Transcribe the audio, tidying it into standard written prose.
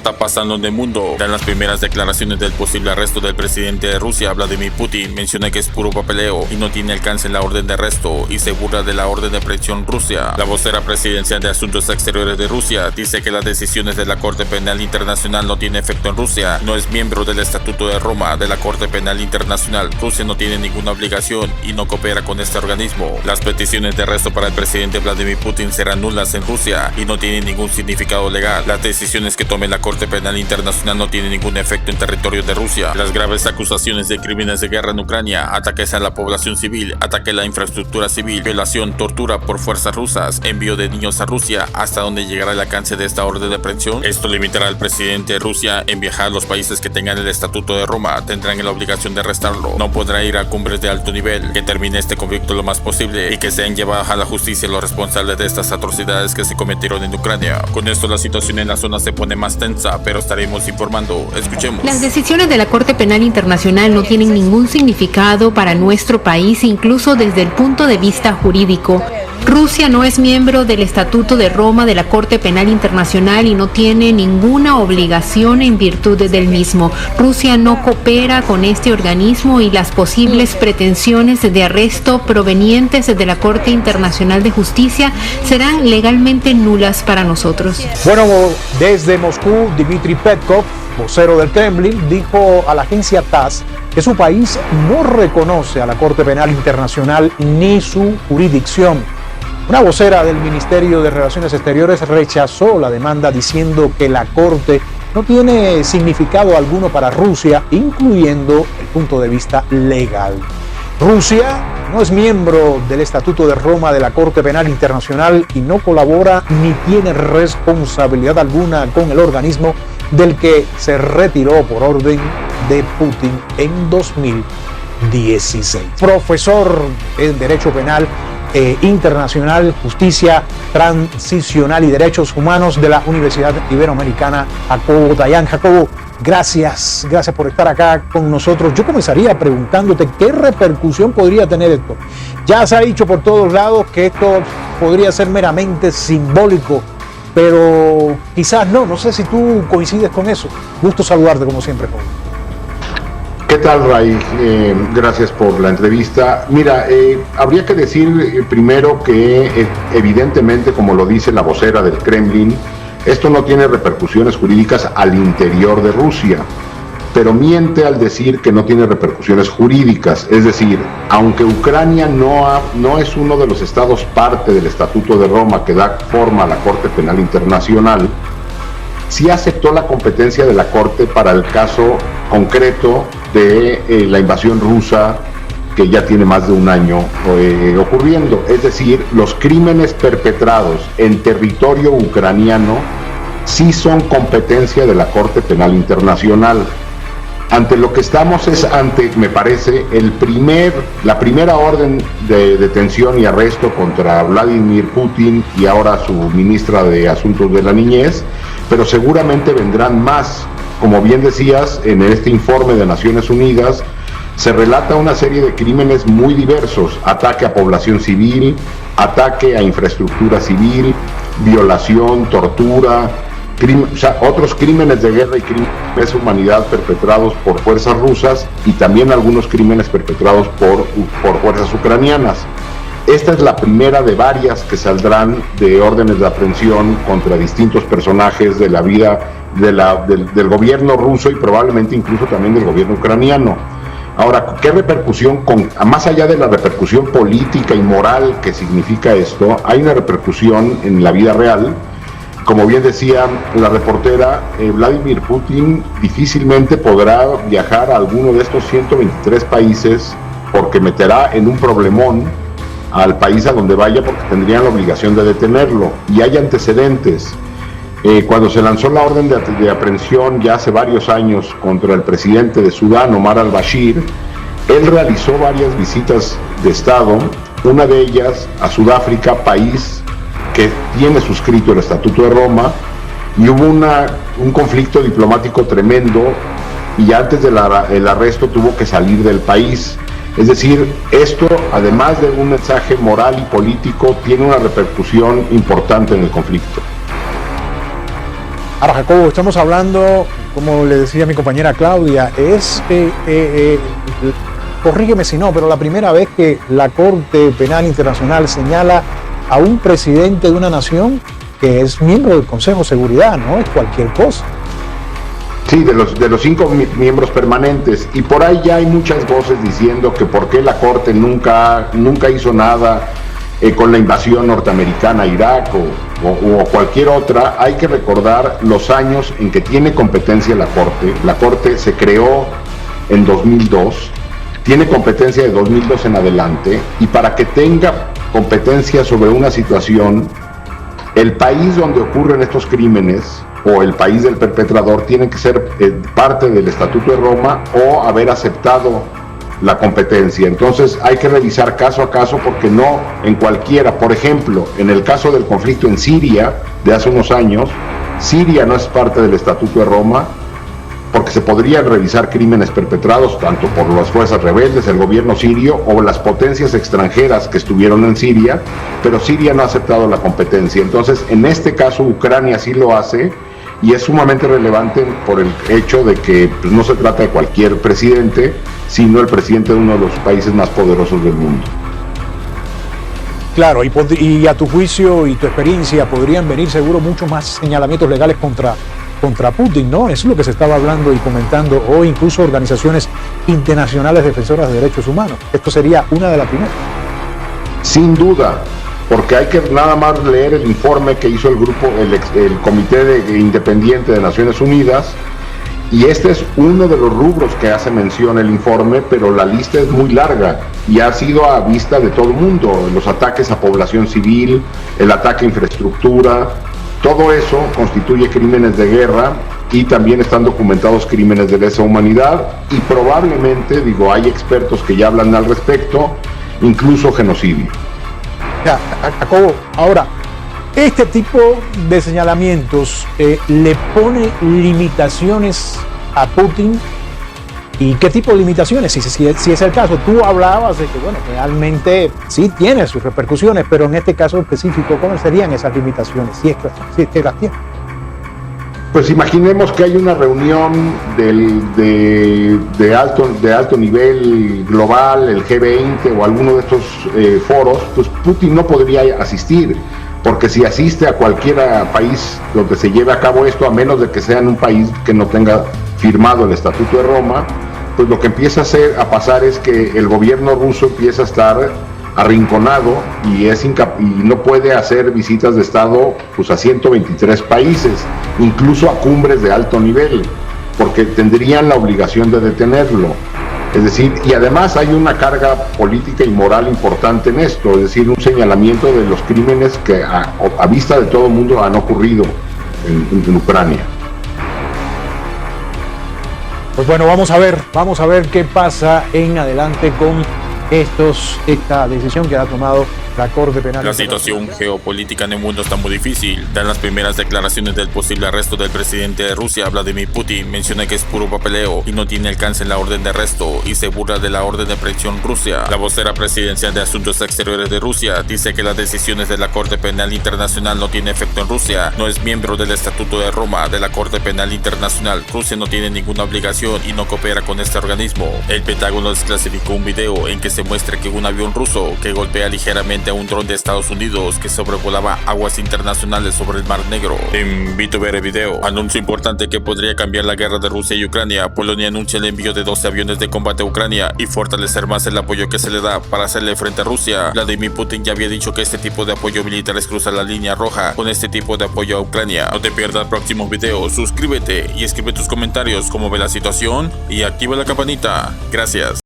está pasando en el mundo. En las primeras declaraciones del posible arresto del presidente de Rusia, Vladimir Putin, menciona que es puro papeleo y no tiene alcance la orden de arresto y se burla de la orden de aprehensión Rusia. La vocera presidencial de Asuntos Exteriores de Rusia dice que las decisiones de la Corte Penal Internacional no tienen efecto en Rusia. No es miembro del Estatuto de Roma de la Corte Penal Internacional. Rusia no tiene ninguna obligación y no coopera con este organismo. Las peticiones de arresto para el presidente Vladimir Putin serán nulas en Rusia y no tienen ningún significado legal. Las decisiones que tome la Corte Penal Internacional no tienen ningún efecto en territorio de Rusia. Las graves acusaciones de crímenes de guerra en Ucrania, ataques a la población civil, ataque a la infraestructura civil, violación, tortura por fuerzas rusas, envío de niños a Rusia, ¿hasta dónde llegará el alcance de esta orden de aprehensión? Esto limitará al presidente de Rusia en viajar a los países que tengan el Estatuto de Roma. Tendrán la obligación de arrestarlo. No podrá ir a cumbres de alto nivel. Que termine este conflicto lo más posible y que sean llevados a la justicia los responsables de estas atrocidades que se cometieron en Ucrania. Con esto la situación en la zona se pone más tensa, pero estaremos informando. Escuchemos. Las decisiones de la Corte Penal Internacional no tienen ningún significado para nuestro país, incluso desde el punto de vista jurídico. Rusia no es miembro del Estatuto de Roma de la Corte Penal Internacional y no tiene ninguna obligación en virtud del mismo. Rusia no coopera con este organismo y las posibles pretensiones de arresto provenientes de la Corte Internacional de Justicia serán legalmente nulas para nosotros. Bueno, desde Moscú, Dmitry Peskov, vocero del Kremlin, dijo a la agencia TASS que su país no reconoce a la Corte Penal Internacional ni su jurisdicción. Una vocera del Ministerio de Relaciones Exteriores rechazó la demanda diciendo que la Corte no tiene significado alguno para Rusia, incluyendo el punto de vista legal. Rusia no es miembro del Estatuto de Roma de la Corte Penal Internacional y no colabora ni tiene responsabilidad alguna con el organismo del que se retiró por orden de Putin en 2016. Profesor en Derecho Penal Internacional, Justicia Transicional y Derechos Humanos de la Universidad Iberoamericana, Jacobo Dayan. Jacobo, gracias por estar acá con nosotros. Yo comenzaría preguntándote qué repercusión podría tener esto. Ya se ha dicho por todos lados que esto podría ser meramente simbólico, pero quizás no sé si tú coincides con eso. Gusto saludarte como siempre, Jacobo. ¿Qué tal, Ray? Gracias por la entrevista. Mira, habría que decir primero que evidentemente, como lo dice la vocera del Kremlin, esto no tiene repercusiones jurídicas al interior de Rusia, pero miente al decir que no tiene repercusiones jurídicas. Es decir, aunque Ucrania no es uno de los estados parte del Estatuto de Roma que da forma a la Corte Penal Internacional, sí aceptó la competencia de la Corte para el caso concreto de la invasión rusa que ya tiene más de un año ocurriendo. Es decir, los crímenes perpetrados en territorio ucraniano sí son competencia de la Corte Penal Internacional. Ante lo que estamos es ante, me parece, la primera orden de detención y arresto contra Vladimir Putin y ahora su ministra de Asuntos de la Niñez, pero seguramente vendrán más. Como bien decías, en este informe de Naciones Unidas se relata una serie de crímenes muy diversos: ataque a población civil, ataque a infraestructura civil, violación, tortura, otros crímenes de guerra y crímenes de humanidad perpetrados por fuerzas rusas y también algunos crímenes perpetrados por fuerzas ucranianas. Esta es la primera de varias que saldrán de órdenes de aprehensión contra distintos personajes de la vida del gobierno ruso y probablemente incluso también del gobierno ucraniano. Ahora, ¿qué repercusión, más allá de la repercusión política y moral que significa esto, hay una repercusión en la vida real? Como bien decía la reportera, Vladimir Putin difícilmente podrá viajar a alguno de estos 123 países porque meterá en un problemón al país a donde vaya, porque tendrían la obligación de detenerlo. Y hay antecedentes. Cuando se lanzó la orden de aprehensión ya hace varios años contra el presidente de Sudán, Omar al-Bashir, él realizó varias visitas de Estado, una de ellas a Sudáfrica, país que tiene suscrito el Estatuto de Roma, y hubo un conflicto diplomático tremendo, y antes del arresto tuvo que salir del país. Es decir, esto, además de un mensaje moral y político, tiene una repercusión importante en el conflicto. Ahora, Jacobo, estamos hablando, como le decía mi compañera Claudia, corrígeme si no, pero la primera vez que la Corte Penal Internacional señala a un presidente de una nación que es miembro del Consejo de Seguridad, no es cualquier cosa. Sí, de los 5 miembros permanentes, y por ahí ya hay muchas voces diciendo que por qué la Corte nunca hizo nada con la invasión norteamericana a Irak o cualquier otra. Hay que recordar los años en que tiene competencia la Corte. La Corte se creó en 2002, tiene competencia de 2002 en adelante, y para que tenga competencia sobre una situación, el país donde ocurren estos crímenes o el país del perpetrador tiene que ser parte del Estatuto de Roma o haber aceptado la competencia. Entonces hay que revisar caso a caso, porque no en cualquiera. Por ejemplo, en el caso del conflicto en Siria de hace unos años, Siria no es parte del Estatuto de Roma, porque se podrían revisar crímenes perpetrados tanto por las fuerzas rebeldes, el gobierno sirio o las potencias extranjeras que estuvieron en Siria, pero Siria no ha aceptado la competencia. Entonces, en este caso, Ucrania sí lo hace, y es sumamente relevante por el hecho de que pues, no se trata de cualquier presidente, sino el presidente de uno de los países más poderosos del mundo. Claro, y a tu juicio y tu experiencia podrían venir seguro muchos más señalamientos legales contra Putin, ¿no? Eso es lo que se estaba hablando y comentando hoy, incluso organizaciones internacionales defensoras de derechos humanos. Esto sería una de las primeras. Sin duda, porque hay que nada más leer el informe que hizo el Comité Independiente de Naciones Unidas, y este es uno de los rubros que hace mención el informe, pero la lista es muy larga y ha sido a vista de todo el mundo: los ataques a población civil, el ataque a infraestructura. Todo eso constituye crímenes de guerra, y también están documentados crímenes de lesa humanidad, y probablemente, hay expertos que ya hablan al respecto, incluso genocidio. Ya, Jacobo, ahora, este tipo de señalamientos le pone limitaciones a Putin. ¿Y qué tipo de limitaciones? Si es el caso, tú hablabas de que, realmente sí tiene sus repercusiones, pero en este caso específico, ¿cómo serían esas limitaciones? Si es que las tiene. Pues imaginemos que hay una reunión de alto nivel global, el G20 o alguno de estos foros, pues Putin no podría asistir, porque si asiste a cualquier país donde se lleve a cabo esto, a menos de que sea en un país que no tenga firmado el Estatuto de Roma, pues lo que empieza a pasar es que el gobierno ruso empieza a estar arrinconado y no puede hacer visitas de Estado pues a 123 países, incluso a cumbres de alto nivel, porque tendrían la obligación de detenerlo. Es decir, y además hay una carga política y moral importante en esto, es decir, un señalamiento de los crímenes que a vista de todo el mundo han ocurrido en Ucrania. Pues bueno, vamos a ver qué pasa en adelante con esta decisión que ha tomado la Corte Penal. La situación geopolítica en el mundo está muy difícil. Dan las primeras declaraciones del posible arresto del presidente de Rusia, Vladimir Putin. Menciona que es puro papeleo y no tiene alcance en la orden de arresto, y se burla de la orden de prisión Rusia. La vocera presidencial de Asuntos Exteriores de Rusia dice que las decisiones de la Corte Penal Internacional no tienen efecto en Rusia. No es miembro del Estatuto de Roma de la Corte Penal Internacional. Rusia no tiene ninguna obligación y no coopera con este organismo. El Pentágono desclasificó un video en que se muestra que un avión ruso que golpea ligeramente a un dron de Estados Unidos que sobrevolaba aguas internacionales sobre el Mar Negro. Te invito a ver el video. Anuncio importante que podría cambiar la guerra de Rusia y Ucrania. Polonia anuncia el envío de 12 aviones de combate a Ucrania y fortalecer más el apoyo que se le da para hacerle frente a Rusia. Vladimir Putin ya había dicho que este tipo de apoyo militar es cruzar la línea roja con este tipo de apoyo a Ucrania. No te pierdas próximos videos, suscríbete y escribe tus comentarios cómo ve la situación y activa la campanita. Gracias.